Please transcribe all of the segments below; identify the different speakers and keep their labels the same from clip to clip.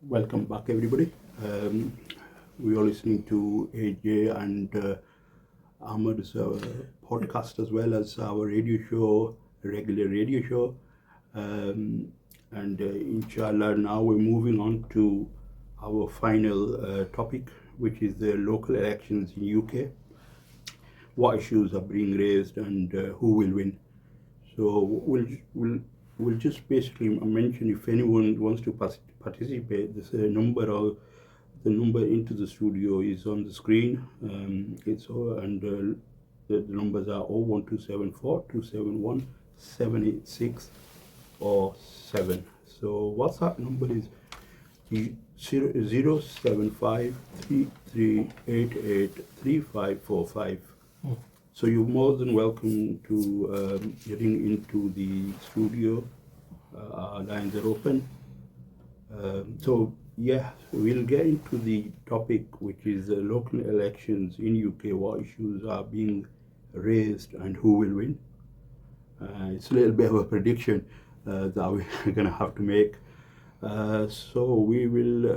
Speaker 1: Welcome back, everybody. We are listening to AJ and Ahmad's podcast as well as our radio show, regular radio show. And inshallah, now we're moving on to our final topic, which is the local elections in UK. What issues are being raised and who will win. So we'll just basically mention if anyone wants to participate. The number into the studio is on the screen. The numbers are 01274 271 786 or 7. So WhatsApp number is 075 3388 So you're more than welcome to getting into the studio. Our lines are open. We'll get into the topic, which is local elections in UK. What issues are being raised and who will win. It's a little bit of a prediction that we're going to have to make. So we will,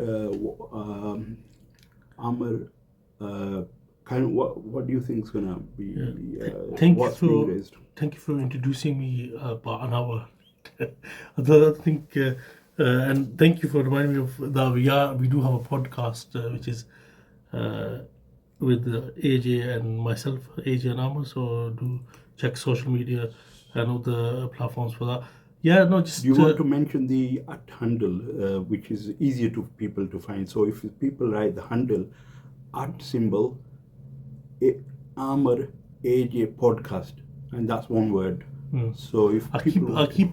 Speaker 1: Amr, what do you think is going to be
Speaker 2: Thank
Speaker 1: being raised?
Speaker 2: Thank you for introducing me about an hour. I think, and thank you for reminding me of that we do have a podcast which is with AJ and myself, AJ and Amr. So do check social media and all the platforms for that. Yeah, no, just.
Speaker 1: Do you want to mention the @handle, which is easier to people to find? So if people write the handle @ Amr AJ podcast, and that's one word. So if
Speaker 2: I keep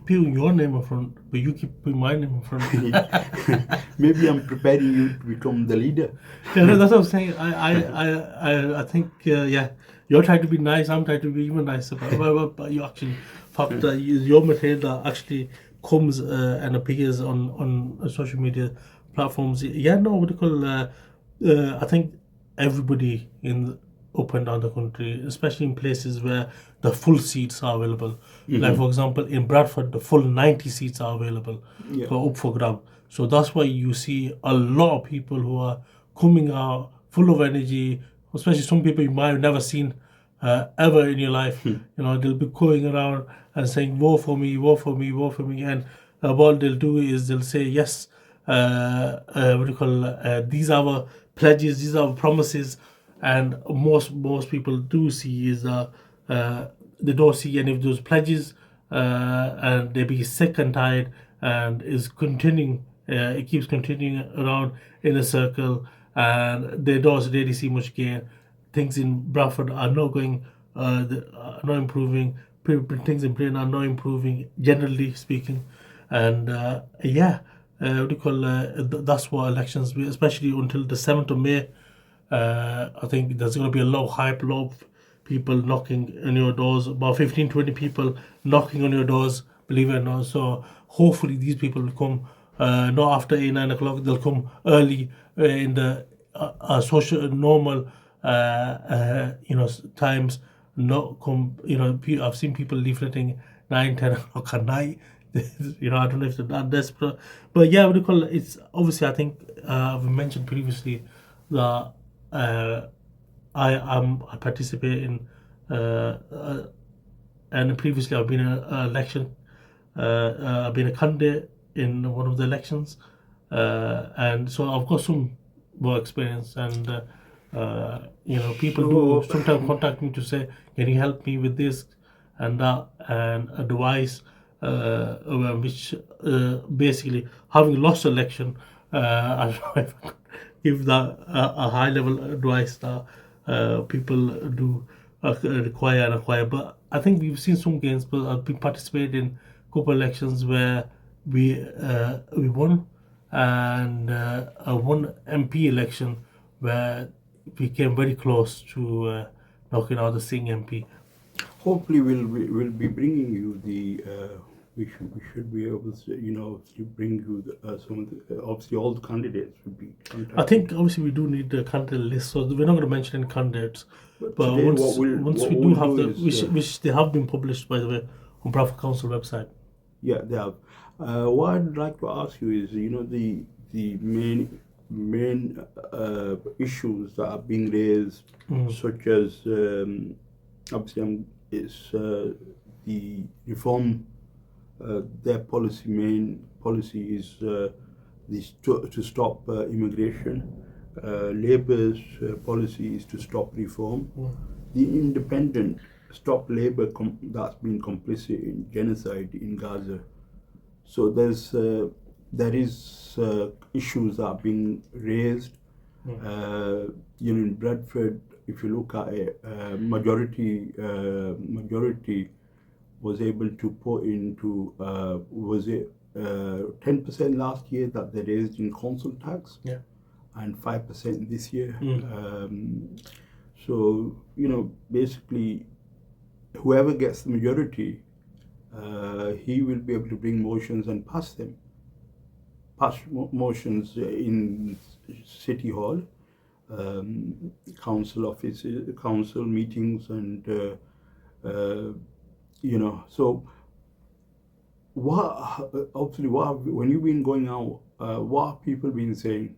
Speaker 2: putting your name in front, but you keep putting my name in front.
Speaker 1: Maybe I'm preparing you to become the leader.
Speaker 2: Yeah, that's what I'm saying. I think you're trying to be nice. I'm trying to be even nicer. But you actually, fact that your material that actually comes and appears on social media platforms. Yeah, no, what do you call? I think everybody up and down the country, especially in places where the full seats are available. Like, for example, in Bradford, the full 90 seats are available up for grab. So that's why you see a lot of people who are coming out full of energy, especially some people you might have never seen ever in your life. They'll be going around and saying, vote for me, vote for me, vote for me. And what they'll do is they'll say, yes, these are our pledges, these are our promises. And most people do see is they don't see any of those pledges, and they be sick and tired, and is continuing. It keeps continuing around in a circle, and they don't really see much gain. Things in Bradford are not going, are not improving. Things in Britain are not improving, generally speaking, and that's what elections, especially until the 7th of May. I think there's going to be a lot of hype, a lot of people knocking on your doors, about 15-20 people knocking on your doors, believe it or not. So hopefully these people will come not after 8-9 o'clock, they'll come early in the social normal times, not come. I've seen people leafleting 9-10 o'clock at night. I don't know if they're that desperate, but yeah, what do you call it? It's obviously, I think I've mentioned previously that I participate in and previously I've been in an election. I've been a candidate in one of the elections, and so I've got some work experience. And people do sometimes contact me to say, "Can you help me with this and that?" and advice, which basically, having lost election, I don't know if I could give that a high level advice that people do require and acquire. But I think we've seen some gains. But I've been participated in a couple of elections where we won, and one MP election where we came very close to knocking out the Singh MP.
Speaker 1: Hopefully, we'll be bringing you the. We should be able to bring you some of the, obviously all the candidates would be contacted.
Speaker 2: I think obviously we do need the candidate list, so we're not going to mention any candidates. But
Speaker 1: today,
Speaker 2: once we do have which they have been published, by the way, Bradford Council website.
Speaker 1: Yeah, they have. What I'd like to ask you is, the the main issues that are being raised, such as obviously is the reform. Their main policy is to stop immigration. Labour's policy is to stop reform. The Independent stop Labour that's been complicit in genocide in Gaza. So there is issues that are being raised. In Bradford, if you look at it, majority was able to put into was it 10% last year that they raised in council tax, and 5% this year. So basically, whoever gets the majority, he will be able to bring motions and pass motions in City Hall, council offices, council meetings, and So, when you've been going out, what have people been saying?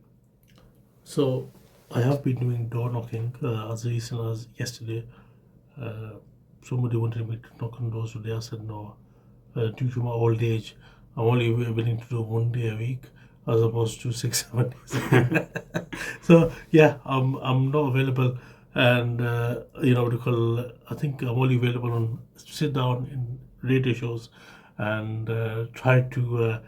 Speaker 2: So I have been doing door knocking as recent as yesterday. Somebody wanted me to knock on doors today. I said no. Due to my old age, I'm only willing to do 1 day a week as opposed to 6-7 days. So yeah, I'm not available, and I think I'm only available on sit down in radio shows and try to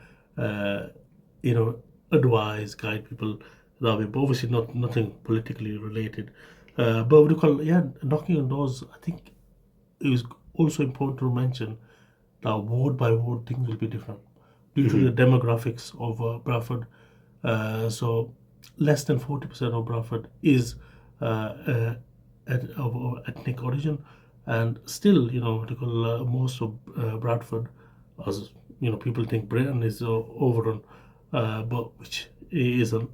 Speaker 2: advise, guide people that way, but obviously nothing politically related. But knocking on doors, I think it was also important to mention that ward by ward things will be different due to the demographics of Bradford. So less than 40% of Bradford is of ethnic origin, and still, most of Bradford, as people think Britain is overrun, but which it isn't.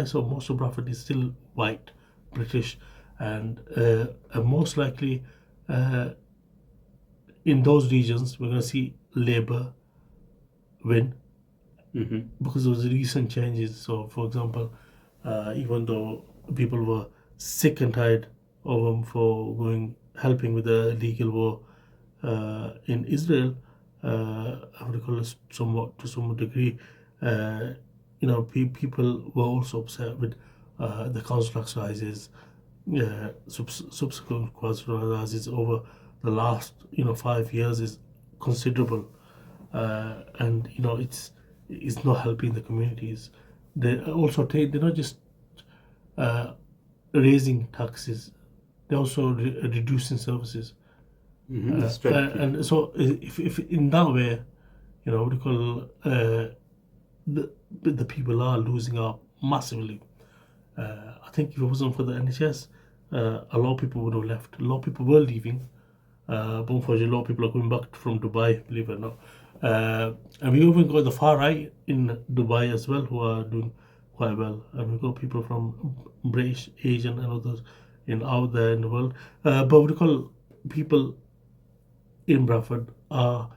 Speaker 2: So most of Bradford is still white, British, and most likely in those regions we're going to see Labour win because of the recent changes. So, for example, even though people were sick and tired of them for helping with the illegal war in Israel, somewhat to some degree, people were also upset with the council tax rises, subsequent council rises over the last 5 years is considerable, and it's not helping the communities. They're not just raising taxes; they're also reducing services. And so, if in that way, the people are losing out massively. I think if it wasn't for the NHS, a lot of people would have left. A lot of people were leaving, but unfortunately, a lot of people are coming back from Dubai, believe it or not. And we even got the far right in Dubai as well, who are doing quite well. And we've got people from British, Asian, and others out there in the world. But people in Bradford are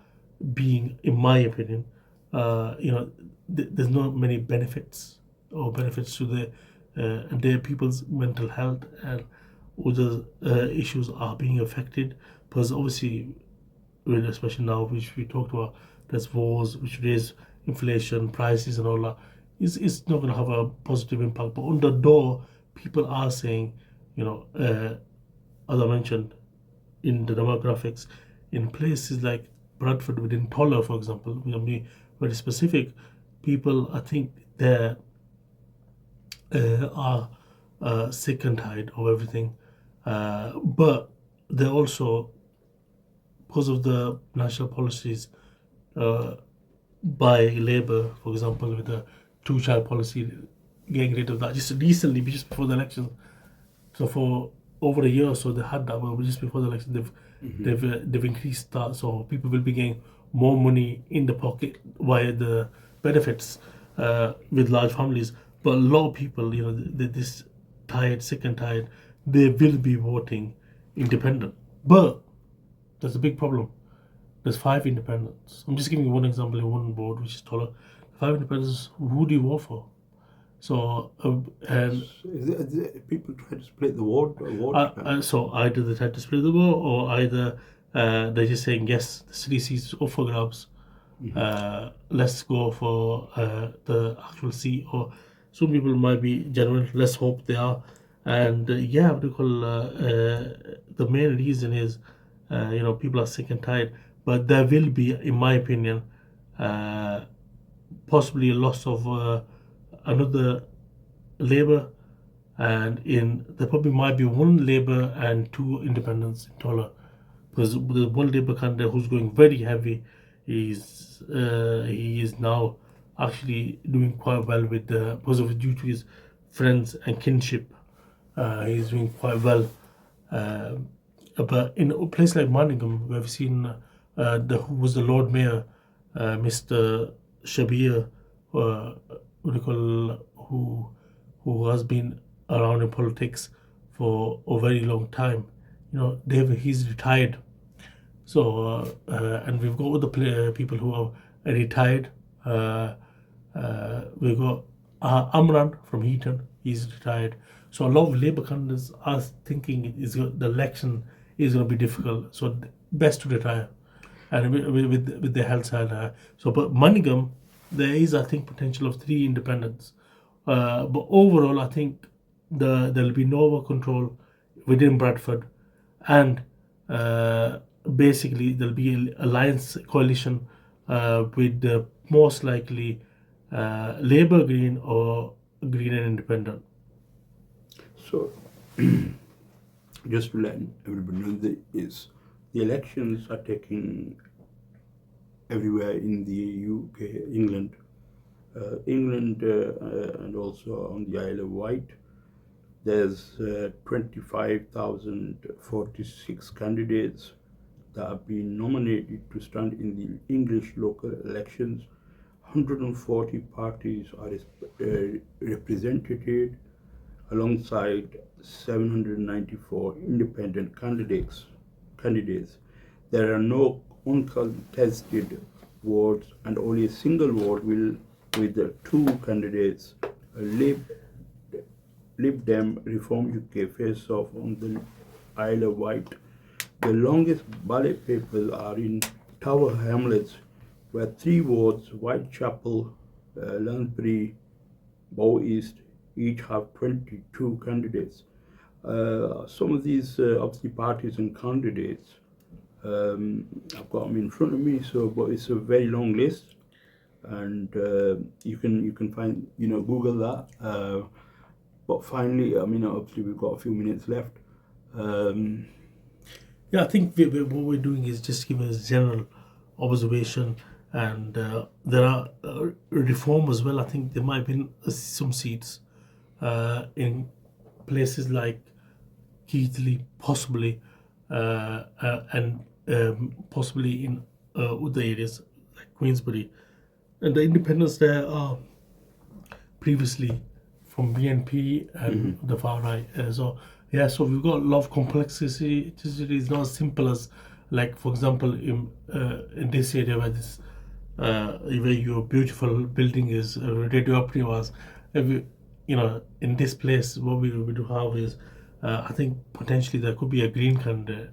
Speaker 2: being, in my opinion, there's not many benefits to their people's mental health, and other issues are being affected, because obviously, especially now, which we talked about, there's wars which raise inflation, prices, and all that. It's not going to have a positive impact. But on the door, people are saying, as I mentioned, in the demographics, in places like Bradford, within Toller, for example, we will be very specific. People, I think, there are sick and tired of everything, but they're also, because of the national policies by Labour, for example, with the two-child policy, getting rid of that just recently, just before the election. So for over a year or so, they had that, but just before the election, they've increased that, so people will be getting more money in the pocket via the benefits with large families. But a lot of people, they're this sick and tired, they will be voting independent. But there's a big problem. there's 5 independents. I'm just giving you one example in one ward, which is Tola. 5 independents. Who do you vote for? So and
Speaker 1: People try to split the ward.
Speaker 2: so either they try to split the vote, or either they're just saying yes, the city seat is up for grabs. Let's go for the actual seat. Or some people might be genuine. Let's hope they are. And yeah, what do you call the main reason is people are sick and tired. But there will be, in my opinion, possibly a loss of another Labour, and there probably might be one Labour and 2 independents in Tola, because there's one Labour candidate who's going very heavy. He is now actually doing quite well with because of due to his friends and kinship. He's doing quite well. But in a place like Manningham, we've seen who was the Lord Mayor, Mr. Shabir, who has been around in politics for a very long time. He's retired. So and we've got other people who are retired. We've got Amran from Heaton. He's retired. So a lot of Labour candidates are thinking the election is going to be difficult. So best to retire, and with the health side. But Manningham, there is, I think, potential of 3 independents. But overall, I think there'll be no over control within Bradford, and basically there'll be an alliance coalition with most likely Labour, Green, or Green and Independent.
Speaker 1: So, just to let everybody know, the elections are taking everywhere in the UK, England, and also on the Isle of Wight. There's 25,046 candidates that have been nominated to stand in the English local elections. 140 parties are represented, alongside 794 independent candidates. There are no uncontested wards, and only a single ward with 2 candidates. Lib Dem Reform UK face off on the Isle of Wight. The longest ballot papers are in Tower Hamlets, where 3 wards, Whitechapel, Lansbury, Bow East, each have 22 candidates. Some of these obviously parties and candidates, I've got them in front of me. But it's a very long list, and you can find, Google that. But finally, obviously we've got a few minutes left.
Speaker 2: Yeah, I think what we're doing is just giving a general observation, and there are reform as well. I think there might have been some seats in places like Keighley, possibly, and possibly in other areas like Queensbury. And the independents there are previously from BNP and the far right. So we've got a lot of complexity. It's not as simple as, like, for example, in this area where your beautiful building is radioactive was. In this place, what we do have is, I think potentially there could be a Green candidate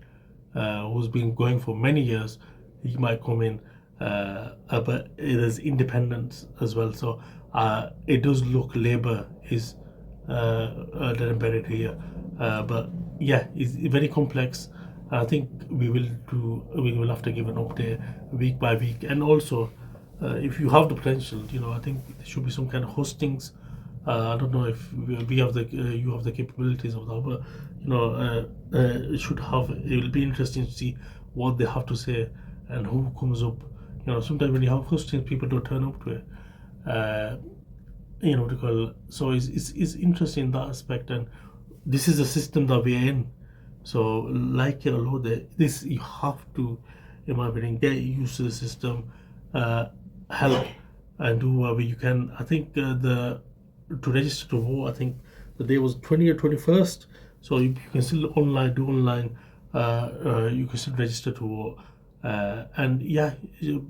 Speaker 2: who's been going for many years. He might come in, but there's independents as well. So it does look Labour is embedded here, but yeah, it's very complex. I think we will have to give an update week by week, and also if you have the potential, I think there should be some kind of hostings. I don't know if we have you have the capabilities of that, but it will be interesting to see what they have to say and who comes up. Sometimes when you have hostings, people don't turn up to it. So it's interesting in that aspect, and this is the system that we're in. So, like this you have to, in my opinion, get used to the system, help, and do whatever you can. I think to register to vote, I think the day was 20 or 21st. So you can still do online. You can still register to vote. And yeah,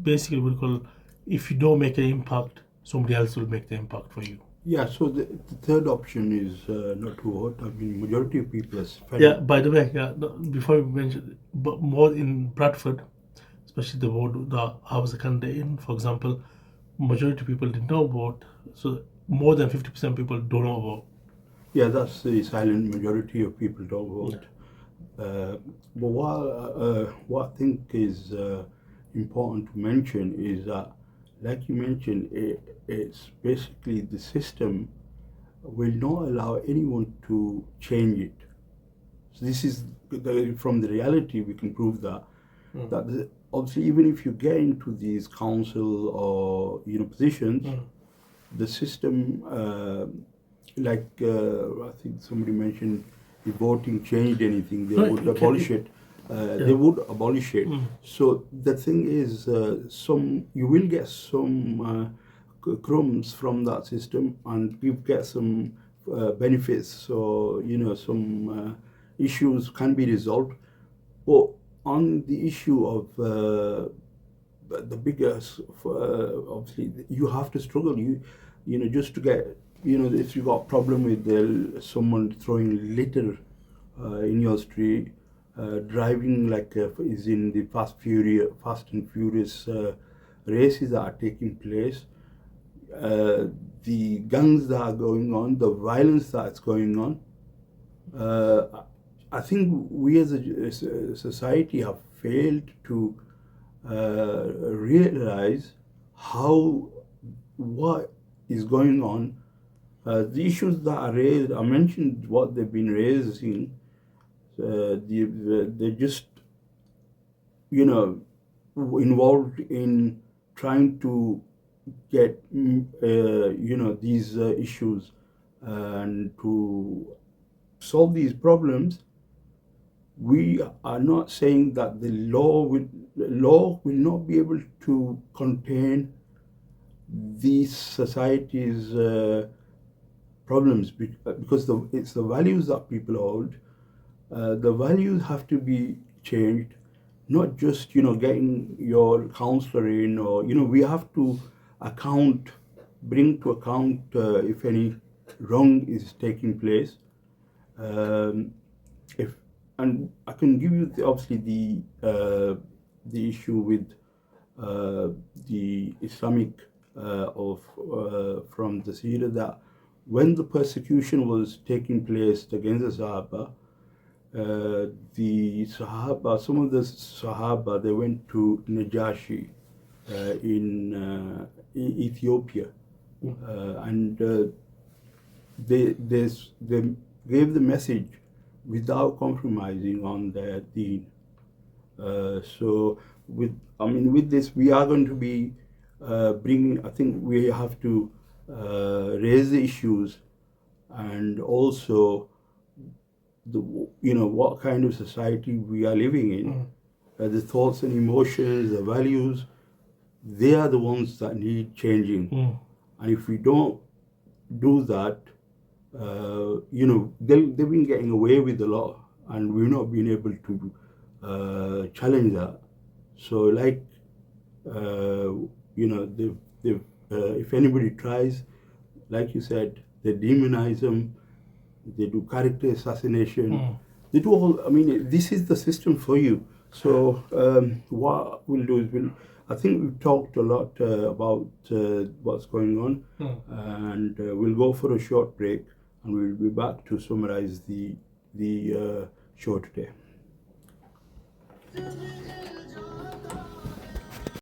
Speaker 2: basically we call, if you don't make an impact, somebody else will make the impact for you.
Speaker 1: Yeah, so the third option is not to vote. I mean, majority of people has felt.
Speaker 2: Yeah, by the way, yeah, before we mention, but more in Bradford, especially the ward that I was a candidate in, for example, majority of people did not vote. So more than 50% people do not vote.
Speaker 1: Yeah, that's the silent majority of people don't vote. But what I think is important to mention is that, like you mentioned, it's basically the system will not allow anyone to change it. So this is from the reality we can prove that obviously even if you get into these council or positions, the system I think somebody mentioned if voting changed anything, they
Speaker 2: Right,
Speaker 1: would
Speaker 2: okay.
Speaker 1: abolish it. They would abolish it. So the thing is, you will get some crumbs from that system, and you get some benefits. So some issues can be resolved. But on the issue of the biggest, obviously, you have to struggle. Just to get, if you got problem with someone throwing litter in your street, driving like is in the Fast and Furious races that are taking place, the gangs that are going on, the violence that's going on. I think we as a society have failed to realize what is going on. The issues that are raised, I mentioned what they've been raising. They're just involved in trying to get these issues and to solve these problems. We are not saying that the law will not be able to contain these society's problems, because it's the values that people hold. The values have to be changed, not just getting your counselor in, or we have to bring to account if any wrong is taking place. And I can give you obviously the issue with the Islamic from the Syria, that when the persecution was taking place against the Sahaba, some of the Sahaba, they went to Najashi in Ethiopia, and they gave the message without compromising on their deen. So with this, we are going to be bringing. I think we have to raise the issues, and also what kind of society we are living in. The thoughts and emotions, the values, they are the ones that need changing. And if we don't do that, they've been getting away with a lot, and we've not been able to challenge that. So, if anybody tries, like you said, they demonize them, they do character assassination, they do all. I mean, this is the system for you. So, what we'll do is I think we've talked a lot about what's going on, and we'll go for a short break, and we'll be back to summarize the show today.